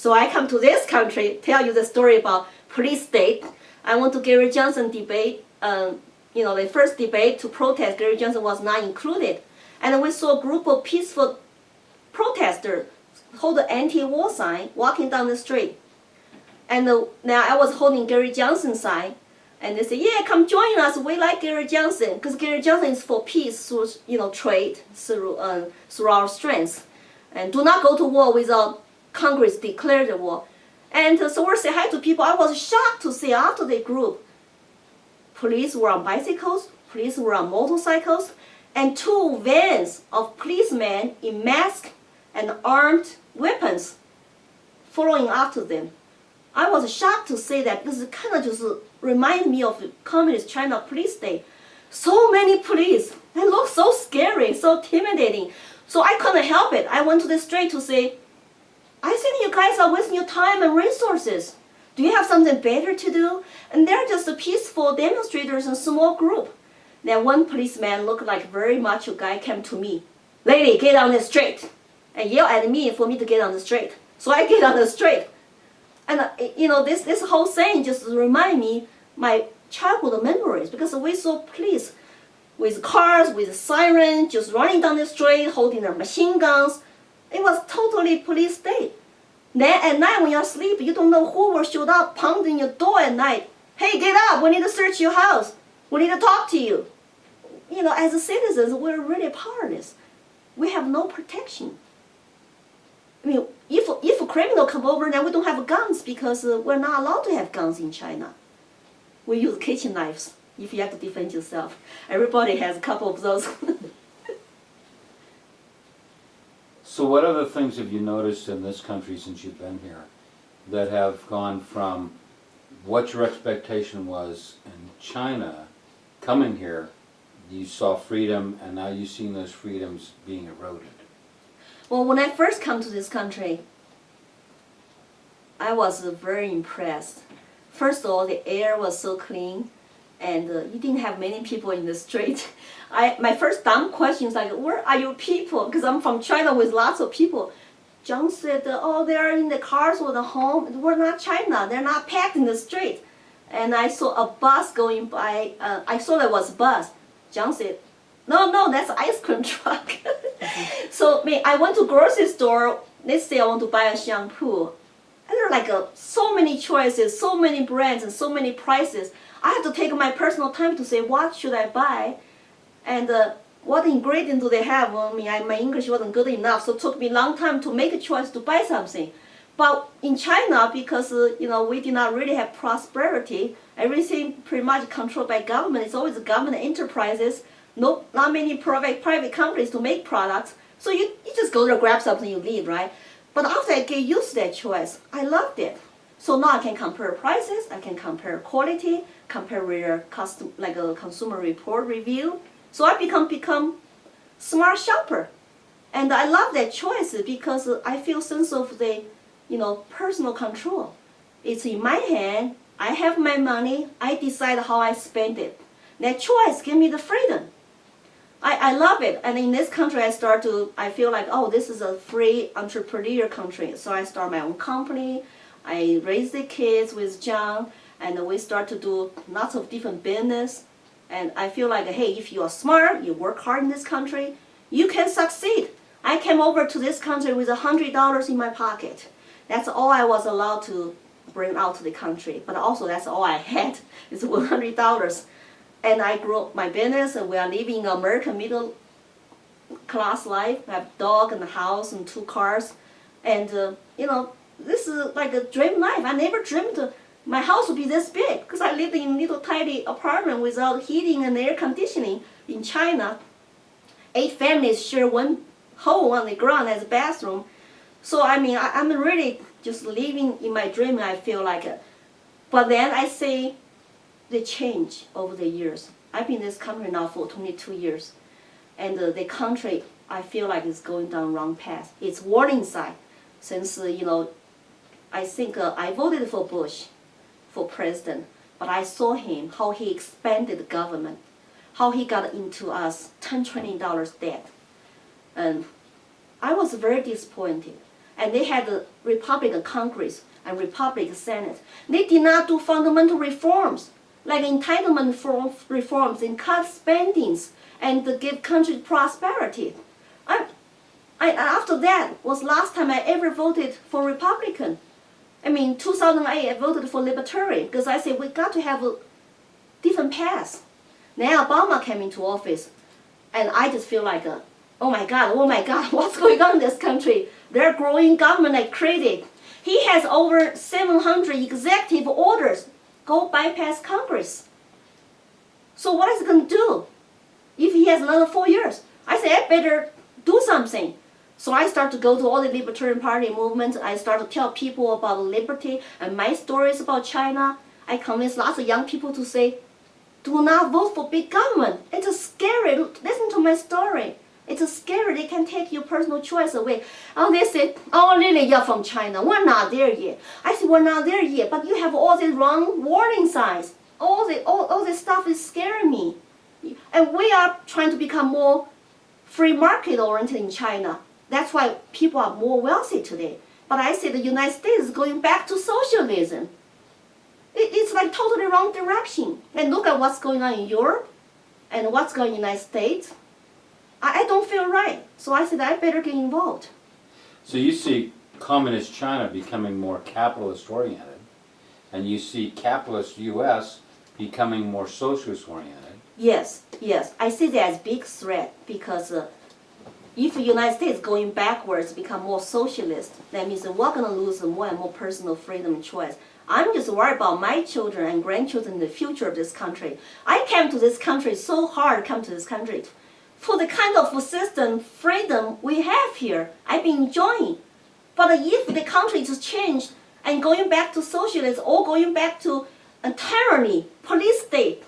So I come to this country, tell you the story about police state. I went to Gary Johnson debate. The first debate to protest, Gary Johnson was not included. And we saw a group of peaceful protesters hold an anti-war sign walking down the street. And now I was holding Gary Johnson's sign. And they say, yeah, come join us. We like Gary Johnson, because Gary Johnson is for peace through, trade, through our strengths, and do not go to war without Congress declare the war. And so we say hi to people. I was shocked to see after the group, police were on bicycles, police were on motorcycles, and 2 vans of policemen in masks and armed weapons following after them. I was shocked to see that. This kind of just reminded me of the communist China police state. So many police. They look so scary, so intimidating. So I couldn't help it. I went to the street to say, I think you guys are wasting your time and resources. Do you have something better to do? And they're just peaceful demonstrators in a small group. Then one policeman looked like a very macho guy came to me. Lady, get on the street. And yell at me for me to get on the street. So I get on the street. And this whole thing just remind me my childhood memories, because we saw police with cars, with sirens, just running down the street, holding their machine guns. It was totally police state. Then at night when you're asleep, you don't know who will show up, pounding your door at night. Hey, get up, we need to search your house. We need to talk to you. As citizens, we're really powerless. We have no protection. I mean, if a criminal come over, then we don't have guns, because we're not allowed to have guns in China. We use kitchen knives if you have to defend yourself. Everybody has a couple of those. So what other things have you noticed in this country since you've been here that have gone from what your expectation was in China, coming here, you saw freedom, and now you've seen those freedoms being eroded? Well, when I first come to this country, I was very impressed. First of all, the air was so clean, and you didn't have many people in the street. My first dumb question is like, where are your people? Because I'm from China with lots of people. John said, oh, they're in the cars or the home. We're not China. They're not packed in the street. And I saw a bus going by. I saw there was a bus. John said, no, that's an ice cream truck. So I went to grocery store. Let's say I want to buy a shampoo. And there are like so many choices, so many brands, and so many prices. I have to take my personal time to say, what should I buy? And what ingredient do they have? Well, my English wasn't good enough, so it took me a long time to make a choice to buy something. But in China, because we did not really have prosperity, everything pretty much controlled by government. It's always government enterprises. No, not many private companies to make products. So you just go there, grab something, you leave, right? But after I get used to that choice, I loved it. So now I can compare prices, I can compare quality, compare with a consumer report review. So I become smart shopper. And I love that choice because I feel sense of the personal control. It's in my hand, I have my money, I decide how I spend it. That choice gives me the freedom. I love it. And in this country I feel like, oh, this is a free entrepreneur country. So I start my own company, I raise the kids with John, and we start to do lots of different business. And I feel like, hey, if you are smart, you work hard in this country, you can succeed. I came over to this country with $100 in my pocket. That's all I was allowed to bring out to the country. But also that's all I had, is $100. And I grew up my business, and we are living American middle class life. I have a dog and a house and 2 cars. And this is like a dream life. I never dreamed my house would be this big, because I lived in a little tiny apartment without heating and air conditioning in China. 8 families share one hole on the ground as a bathroom. So I'm really just living in my dream, I feel like it. But then I see the change over the years. I've been in this country now for 22 years. And the country, I feel like, is going down the wrong path. It's warning sign. Since, I think I voted for Bush for president, but I saw him, how he expanded the government, how he got into us $10 trillion debt. And I was very disappointed. and they had the Republican Congress and Republican Senate. They did not do fundamental reforms, like entitlement reforms and cut spendings and to give country prosperity. After that was last time I ever voted for Republican. I mean, 2008 I voted for Libertarian because I said we got to have a different path. Now Obama came into office, and I just feel like, oh my God, what's going on in this country? They're growing government like crazy. He has over 700 executive orders go bypass Congress. So what is he going to do if he has another 4 years? I said, I better do something. So I start to go to all the Libertarian Party movements. I start to tell people about liberty and my stories about China. I convince lots of young people to say, do not vote for big government. It's scary. Listen to my story. It's scary. They can take your personal choice away. Oh, they say, oh, really, you're from China. We're not there yet. I said, we're not there yet, but you have all these wrong warning signs. All this stuff is scaring me. And we are trying to become more free market oriented in China. That's why people are more wealthy today. But I say the United States is going back to socialism. It's like totally wrong direction. And look at what's going on in Europe and what's going on in the United States. I don't feel right. So I said I better get involved. So you see communist China becoming more capitalist oriented, and you see capitalist U.S. becoming more socialist oriented. Yes. I see that as a big threat because if the United States going backwards, become more socialist, that means we're going to lose more and more personal freedom and choice. I'm just worried about my children and grandchildren in the future of this country. I came to this country so hard, come to this country for the kind of system, freedom we have here. I've been enjoying. But if the country is changed and going back to socialism or going back to a tyranny, police state,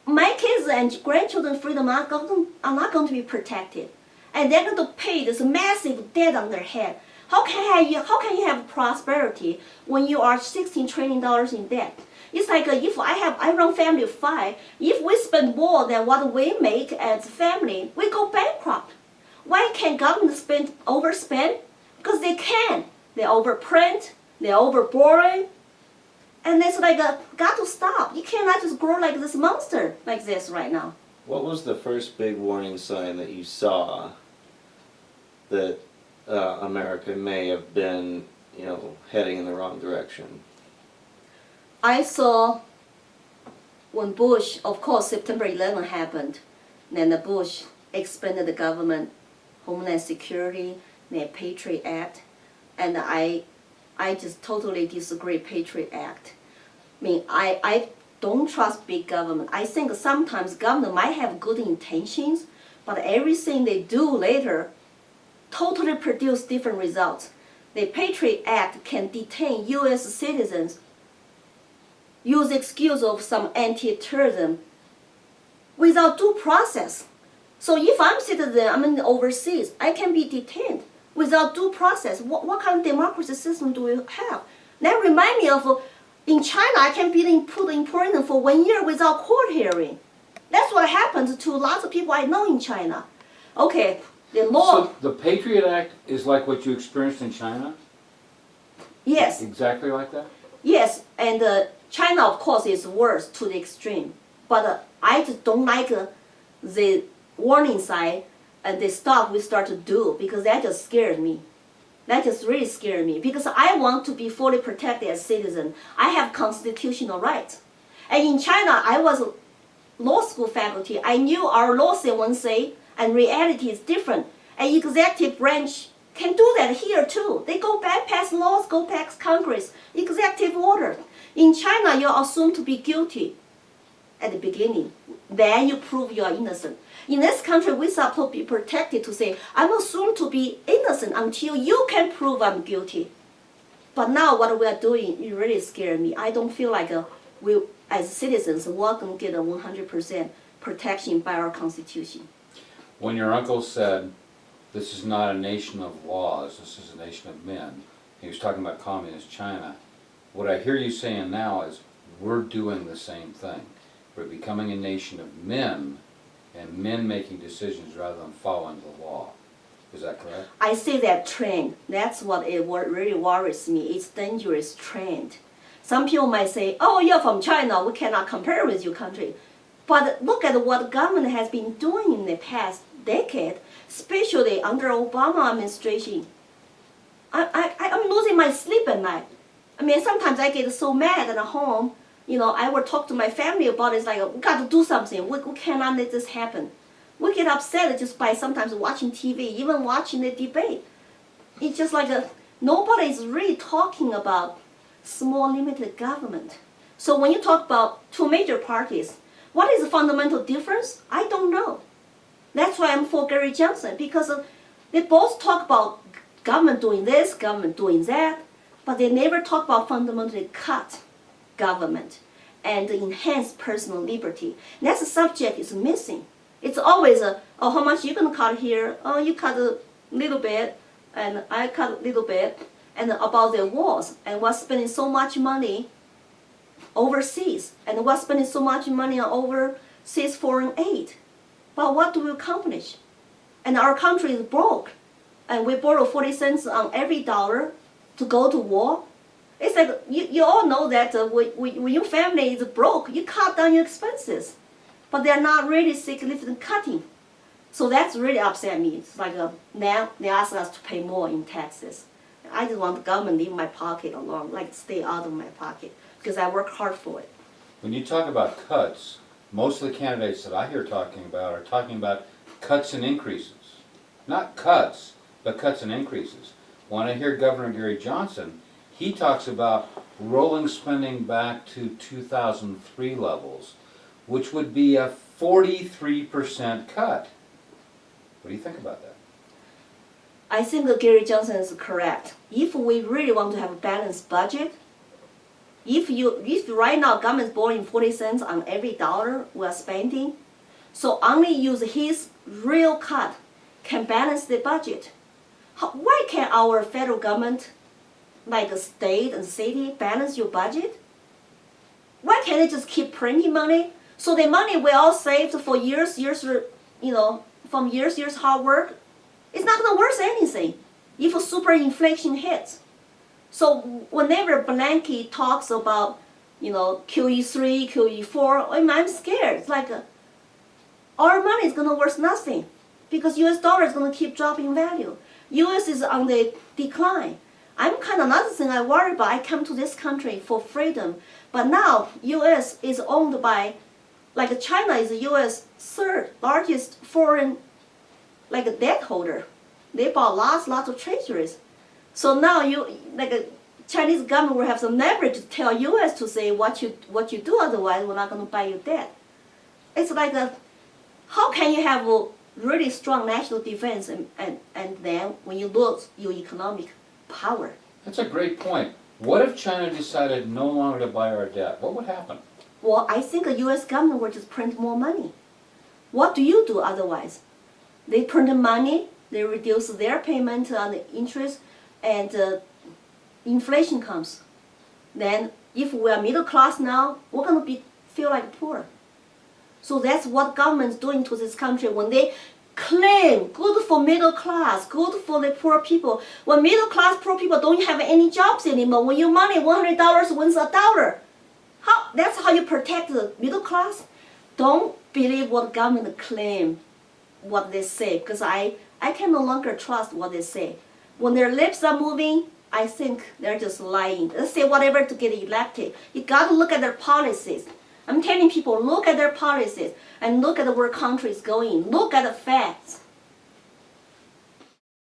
my kids and grandchildren's freedom are not going to be protected. And they're going to pay this massive debt on their head. How can you have prosperity when you are $16 trillion in debt? It's like if I run a family of 5, if we spend more than what we make as a family, we go bankrupt. Why can't government overspend? Because they can. They overprint, they overborrow, and it's like, got to stop. You cannot just grow like this monster like this right now. What was the first big warning sign that you saw that America may have been, heading in the wrong direction? I saw when Bush, of course, September 11 happened, then the Bush expanded the government, Homeland Security, the Patriot Act, and I just totally disagree Patriot Act. I mean, I don't trust big government. I think sometimes government might have good intentions, but everything they do later totally produce different results. The Patriot Act can detain U.S. citizens, use excuse of some anti-terrorism without due process. So if I'm citizen, I'm in overseas, I can be detained without due process. What kind of democracy system do we have? That reminds me of in China, I can be put in prison for 1 year without court hearing. That's what happens to lots of people I know in China. Okay, the law. So the Patriot Act is like what you experienced in China? Yes. Exactly like that? Yes, and China, of course, is worse to the extreme. But I just don't like the warning sign and the stuff we start to do because that just scares me. That just really scared me because I want to be fully protected as a citizen. I have constitutional rights. And in China, I was a law school faculty. I knew our law say one say, and reality is different. An executive branch can do that here too. They go bypass laws, go past Congress, executive order. In China, you're assumed to be guilty at the beginning. Then you prove you are innocent. In this country, we're supposed to be protected to say, I'm assumed to be innocent until you can prove I'm guilty. But now what we are doing, it really scares me. I don't feel like we, as citizens, we're going to get a 100% protection by our Constitution. When your uncle said, this is not a nation of laws, this is a nation of men, he was talking about communist China. What I hear you saying now is, we're doing the same thing. We're becoming a nation of men, and men making decisions rather than following the law. Is that correct? I see that trend. That's what really worries me. It's dangerous trend. Some people might say, "Oh, you're from China. We cannot compare with your country." But look at what the government has been doing in the past decade, especially under Obama administration. I'm losing my sleep at night. I mean, sometimes I get so mad at home. You know, I will talk to my family about it. It's like, we got to do something. We cannot let this happen. We get upset just by sometimes watching TV, even watching the debate. It's just like nobody is really talking about small limited government. So when you talk about two major parties, what is the fundamental difference? I don't know. That's why I'm for Gary Johnson, because they both talk about government doing this, government doing that, but they never talk about fundamentally cut government and enhance personal liberty. That's a subject is missing. It's always oh, how much you going to cut here? Oh, you cut a little bit, and I cut a little bit, and about their wars, and we're spending so much money overseas, and we're spending so much money on overseas foreign aid. But what do we accomplish? And our country is broke, and we borrow 40 cents on every dollar to go to war. It's like you all know that when your family is broke, you cut down your expenses, but they're not really significant cutting. So that's really upset me. It's like now they ask us to pay more in taxes. I just want the government to leave my pocket alone, like stay out of my pocket, because I work hard for it. When you talk about cuts, most of the candidates that I hear talking about are talking about cuts and increases. Not cuts, but cuts and increases. When I hear Governor Gary Johnson, he talks about rolling spending back to 2003 levels, which would be a 43% cut. What do you think about that? I think that Gary Johnson is correct. If we really want to have a balanced budget, if right now government is borrowing 40 cents on every dollar we are spending, so only use his real cut can balance the budget. Why can't our federal government, like the state and city, balance your budget? Why can't they just keep printing money? So the money we all saved for years, from years hard work, it's not going to worth anything if a super inflation hits. So whenever Blanky talks about, QE3, QE4, I'm scared. It's like our money is going to worth nothing because U.S. dollar is going to keep dropping value. U.S. is on the decline. I'm kind of another thing I worry about. I come to this country for freedom, but now U.S. is owned by, like China is the U.S. third largest foreign, debt holder. They bought lots of treasuries. So now Chinese government will have some leverage to tell U.S. to say what you do, otherwise we're not going to buy your debt. It's like how can you have a really strong national defense and then when you lose your economic power? That's a great point. What if China decided no longer to buy our debt? What would happen? Well, I think the U.S. government will just print more money. What do you do otherwise? They print the money, they reduce their payment on the interest, and inflation comes. Then if we are middle class now, we're going to feel like poor. So that's what government's doing to this country when they claim good for middle class, good for the poor people. When middle class poor people don't have any jobs anymore, when your money $100 wins $1. That's how you protect the middle class? Don't believe what government claim, what they say, because I can no longer trust what they say. When their lips are moving, I think they're just lying. They say whatever to get elected. You got to look at their policies. I'm telling people, look at their policies and look at where country is going. Look at the facts.